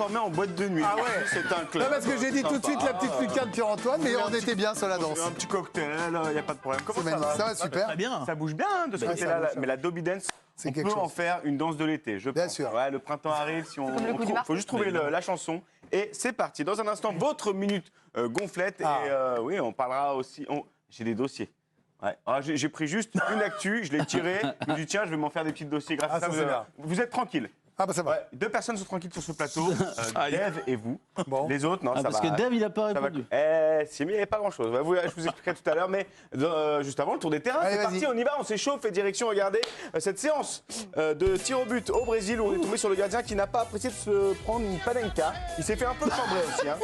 transformé en boîte de nuit. Ah ouais. C'est un club. Non, parce que j'ai dit tout de suite la petite lucarne de Pierre-Antoine, mais on était bien sur la danse. Un petit cocktail, il n'y a pas de problème. Comment ça va? Ça va super. Très bien. Ça bouge bien hein, de ce Bah, côté-là, ça bouge, mais la Dobby Dance, C'est on quelque peut en chose. faire une danse de l'été, je Bien pense. sûr. Ouais, le printemps arrive, si on comme le coup du faut marteau. juste trouver la chanson. Et c'est parti. Dans un instant, votre minute gonflette. Ah. Et oui, on parlera aussi. J'ai des dossiers. Ouais. Alors, j'ai pris juste une actu, je l'ai tirée. Je me dis, tiens, je vais m'en faire des petits dossiers grâce Ah, à ça. ça, c'est bien. Vous êtes tranquille. Ah bah ça va. Ouais, 2 personnes sont tranquilles sur ce plateau, Dave et vous. Bon. Les autres, non, ça Parce va. que Dave, il n'a pas Ça va. répondu. C'est mieux, il n'y avait pas grand-chose. Je vous expliquerai tout à l'heure, mais juste avant le tour des terrains, Allez, c'est vas-y. parti, on y va, on s'échauffe et direction, regardez, cette séance de tir au but au Brésil où on est tombé sur le gardien qui n'a pas apprécié de se prendre une panenka. Il s'est fait un peu chambrer aussi. Hein.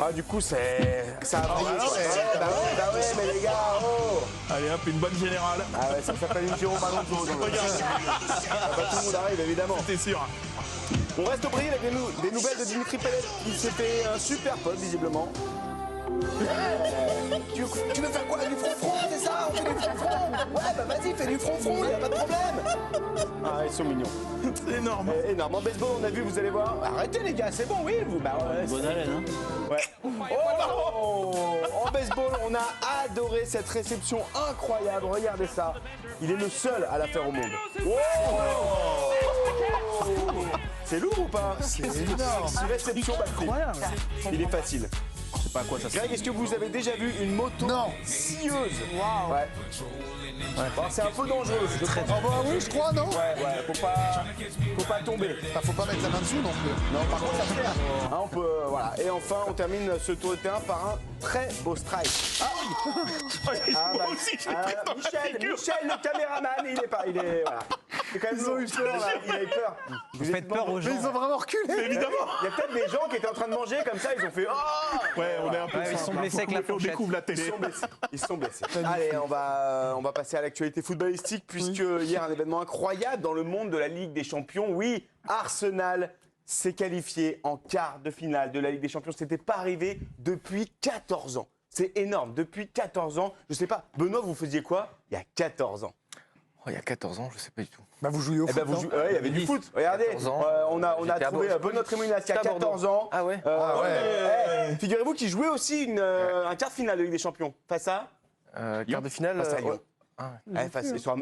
Ah, du coup, ça a brillé. Bah ouais, mais les gars, oh. Allez hop, une bonne générale. Ah ouais, ça s'appelle une Giro ballon jaune. Tout le monde arrive, évidemment. T'es sûr? On reste au Brésil avec des nouvelles de Dimitri Payet qui s'est fait un super pote visiblement. Tu veux faire quoi? Du front-front, c'est ça? On fait du front-front? Ouais, bah vas-y, fais du front-front, y a pas de problème. Ah, ils sont mignons. C'est énorme. Énorme. En baseball, on a vu, vous allez voir. Arrêtez les gars, c'est bon, oui, vous. Bah ouais. Bonne haleine, hein? Ouais. Oh, en baseball, on a adoré cette réception incroyable. Regardez ça. Il est le seul à la faire au monde. Oh. C'est lourd ou pas? C'est énorme. Une réception Incroyable. Il est facile. Je sais pas à quoi ça sert. Greg, est-ce que vous avez déjà vu une moto Non. scieuse? Ouais. Bon, c'est un peu dangereux. je pense. Ah bah oui, je crois, non? Ouais, faut pas tomber. Ah, faut pas mettre la main dessous non plus. Non, par contre, ça se perd. Hein, on peut, voilà. Et enfin, on termine ce tour de terrain par un très beau strike. Moi aussi, j'ai pris dans la figure. Michel, le caméraman, il est, voilà. C'est quand même Ils ont eu peur, là. Il a eu peur. Vous faites peur aux Mais ils ont vraiment reculé. Évidemment. Il y a peut-être des gens qui étaient en train de manger comme ça, ils ont fait oh. Ouais, on est un peu. ils sont blessés avec la On fourchette. découvre la Ils télé. sont blessés. Ils sont blessés. Allez, on va passer à l'actualité footballistique puisque hier un événement incroyable dans le monde de la Ligue des Champions. Oui, Arsenal s'est qualifié en quart de finale de la Ligue des Champions. C'était pas arrivé depuis 14 ans. C'est énorme. Depuis 14 ans, je sais pas. Benoît, vous faisiez quoi il y a 14 ans? Oh, il y a 14 ans, je sais pas du tout. Bah vous jouiez au Eh ben, foot, non il y avait du foot. Regardez, 14 ans. on a J'étais à trouvé Bordeaux. Benoît Trémoulinas qui a J'étais à 14 ans. Ah ouais. Figurez-vous qu'il jouait aussi un quart de finale de Ligue des Champions. Face à Quart de finale. Face à Lyon. ouais. Ah,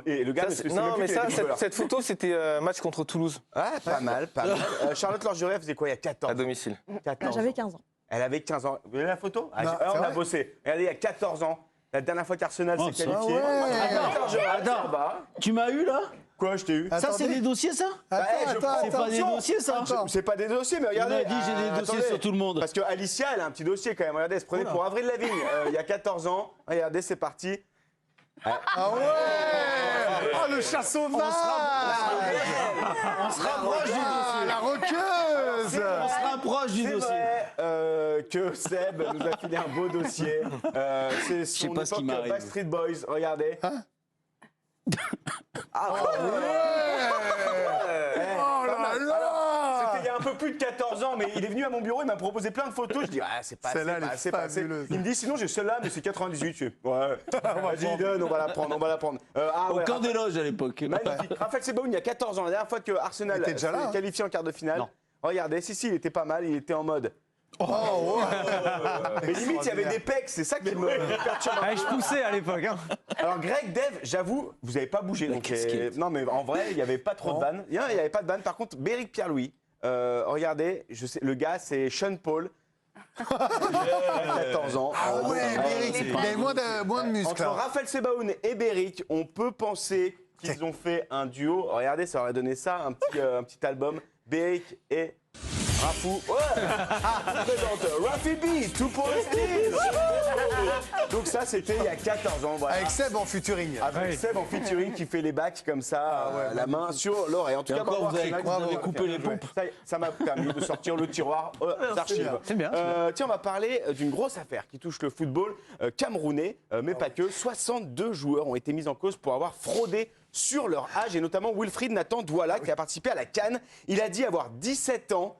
Et le gars, Ça, parce que c'est- c'est même non, plus mais qu'il ça, était footballeur. cette photo, c'était match contre Toulouse, Ouais, pas mal, pas mal. Charlotte Lorgeré faisait quoi il y a 14 à ans domicile. 14 J'avais ans. 15 ans. Elle avait 15 ans. Vous voyez la photo Non, On c'est a vrai bossé. Regardez, il y a 14 ans, la dernière fois qu'Arsenal Oh, s'est ça- qualifié. Ah ouais. Charlotte Lorgeré, Attends. ça va. Tu m'as eu là? Quoi, je t'ai eu Ça, c'est Attendez. des dossiers, ça? Attends, je attends, prends- C'est pas des attention. dossiers, ça? Attends. C'est pas des dossiers, mais regardez. m'a dit j'ai des dossiers attendez. sur tout le monde. Parce que Alicia, elle a un petit dossier quand même. Regardez, elle se prenait Oula. pour Avril Lavigne il y a 14 ans. Regardez, c'est parti. Ah ouais. Oh le chat sauvage. On se rapproche du Ah, dossier. la roqueuse. On se rapproche du C'est dossier. vrai que Seb nous a filé un beau dossier. C'est son pas ce qui époque m'arrive. Backstreet Boys. Regardez. Ah ouais. Oh là là. C'était il y a un peu plus de 14 ans, mais il est venu à mon bureau, il m'a proposé plein de photos. Je dis, ah, c'est pas Celle-là, assez, elle pas est assez, pas assez. fabuleuse. Il me dit, sinon j'ai celle-là, mais c'est 98. Je fais, ouais, vas-y, donne, on va la prendre, on va la prendre. Ah Au ouais, camp des loges à l'époque. magnifique. Raphaël Sebaoun, il y a 14 ans, la dernière fois que Arsenal Il était déjà là, s'est hein. qualifié en quart de finale. Non. Regardez, si, il était pas mal, il était en mode. Oh ouais. Mais limite, il y avait des pecs, c'est ça qui me perturbe. Ah, je poussais à l'époque. Hein. Alors Greg, Dave, j'avoue, vous n'avez pas bougé. Donc, non mais en vrai, il n'y avait pas trop de vannes. Il n'y avait pas de vannes. Par contre, Béric Pierre-Louis, regardez, je sais, le gars c'est Sean Paul. Il a 14 ans. Ah ouais, Béric, il avait moins de muscles. Entre hein. Raphaël Sebaoun et Béric, on peut penser qu'ils ont fait un duo. Regardez, ça aurait donné ça, un petit album. Béric et Rafou. Ouais. Je présente Rafi B, Two Paul Steels. Donc ça, c'était il y a 14 ans. Voilà. Avec Seb en featuring. Avec Seb en featuring qui fait les bacs comme ça, la main sur l'oreille. En tout Et cas, encore, bravo, vous avez- Arsenal. vous avez coupé les pompes. Ça m'a permis de sortir le tiroir d'archives. C'est bien. Tiens, on va parler d'une grosse affaire qui touche le football camerounais, mais pas que. 62 joueurs ont été mis en cause pour avoir fraudé sur leur âge, et notamment Wilfried Nathan Douala qui a participé à la CAN. Il a dit avoir 17 ans.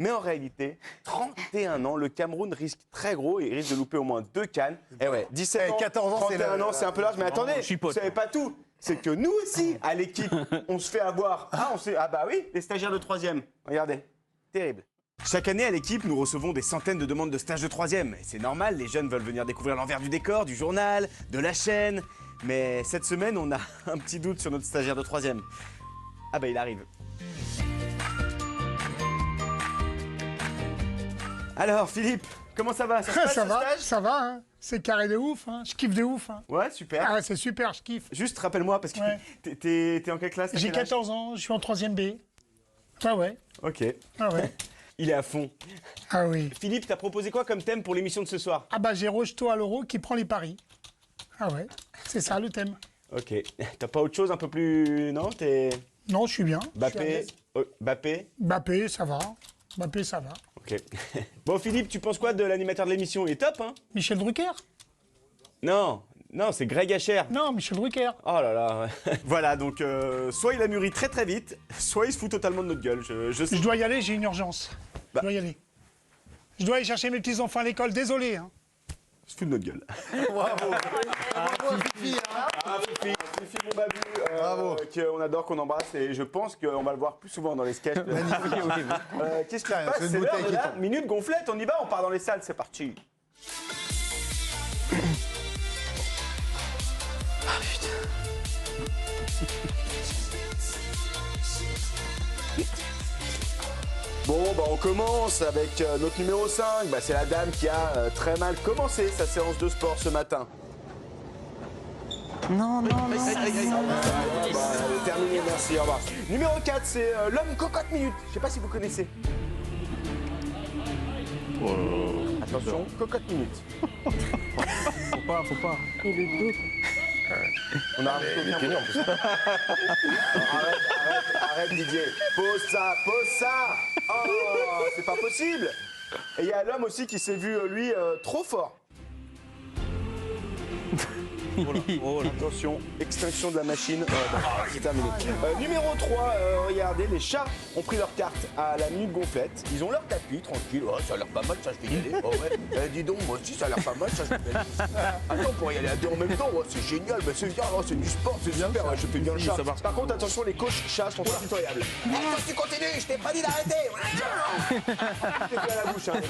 Mais en réalité, 31 ans, le Cameroun risque très gros. Il risque de louper au moins 2 CAN. Et ouais, 17 ans, 14 ans, c'est 31 ans, c'est un peu large. Mais attendez, je chipote. vous savez pas tout. C'est que nous aussi, à l'équipe, on se fait avoir. Ah bah oui, les stagiaires de 3e. Regardez. Terrible. Chaque année à l'équipe, nous recevons des centaines de demandes de stages de 3e. Et c'est normal, les jeunes veulent venir découvrir l'envers du décor, du journal, de la chaîne. Mais cette semaine, on a un petit doute sur notre stagiaire de 3e. Ah bah il arrive. Alors Philippe, comment ça va? Ça se passe, Ça ce va, stage ça va, hein. C'est carré de ouf, hein. Je kiffe de ouf. Hein. Ouais, super. Ah ouais, c'est super, je kiffe. Juste rappelle-moi, parce que Ouais. t'es en quelle classe? T'as J'ai quel âge 14 ans, je suis en 3e B. Ah ouais, Ok, ah ouais, il est à fond. ah oui. Philippe, t'as proposé quoi comme thème pour l'émission de ce soir? Ah bah j'ai Rocheteau à l'euro qui prend les paris. Ah ouais, c'est ça le thème. Ok, t'as pas autre chose un peu plus... Non, t'es... Non, je suis bien. je suis à Bappé, l'aise. Bappé. Bappé, ça va. Bappé, ça va. Ok. Bon Philippe, tu penses quoi de l'animateur de l'émission? Il est top, hein? Michel Drucker? Non, c'est Greg Hacher. Non, Michel Drucker. Oh là là. Ouais. Voilà, donc soit il a mûri très très vite, soit il se fout totalement de notre gueule. Je sais. Je dois y aller, j'ai une urgence. Bah. Je dois y aller. Je dois aller chercher mes petits-enfants à l'école, désolé. Hein. Il se fout de notre gueule. Bravo Fifi, hein. Ah, Fifi mon babu, Bravo. qu'on adore, qu'on embrasse, et je pense qu'on va le voir plus souvent dans les sketchs. Qu'est-ce qui se Tiens, passe? c'est une C'est l'heure bouteille de qui la tombe. minute gonflette, on y va, on part dans les salles, c'est parti. Bon, bah on commence avec notre numéro 5. Bah, c'est la dame qui a très mal commencé sa séance de sport ce matin. Non, non, non. Terminé, merci, au revoir. Numéro 4, c'est l'homme cocotte minute. Je sais pas si vous connaissez. Attention, cocotte minute. Faut pas. On a un peu en plus. Arrête Didier. Pose ça. Oh, c'est pas possible. Et il y a l'homme aussi qui s'est vu, lui, trop fort. Attention, extinction de la machine. C'est terminé. Numéro 3, regardez, les chats ont pris leur carte à la minute gonflette. Ils ont leur tapis, tranquille. Oh, ça a l'air pas mal, ça, je vais y aller. Oh, ouais. Dis donc, moi aussi, ça a l'air pas mal, ça, je vais y aller. Attends, pour y aller à deux en même temps, oh, c'est génial. Bah, c'est bien, oh, c'est du sport, c'est super. Ouais, je fais bien le chat. Par contre, attention, les coachs chats sont impitoyables. Oh, tu continues, je t'ai pas dit d'arrêter. Je t'ai fait à la bouche, hein,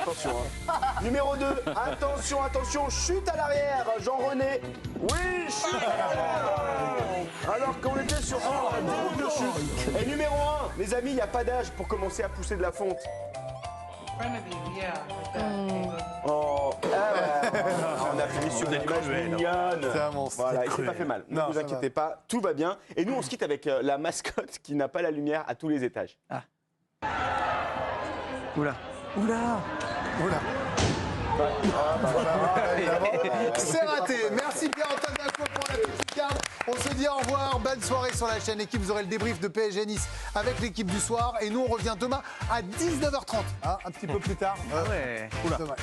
attention. Hein. Numéro 2, attention, chute à l'arrière, Jean-René. Oui, chute à l'arrière. Alors qu'on était sur un double chute. Et numéro 1, les amis, il n'y a pas d'âge pour commencer à pousser de la fonte. Oh, on a fini sur une image mignonne. C'est un monstre. Voilà, C'est il s'est pas cruel. fait mal. Ne Non, vous ça inquiétez pas, tout va bien. Et nous, on se quitte avec la mascotte qui n'a pas la lumière à tous les étages. Oula. C'est raté. Merci Pierre-Antoine Daco pour la petite carte. On se dit au revoir. Bonne soirée sur la chaîne Équipe. Vous aurez le débrief de PSG Nice avec l'équipe du soir. Et nous, on revient demain à 19h30. Hein, un petit peu plus tard. Ouais. Demain.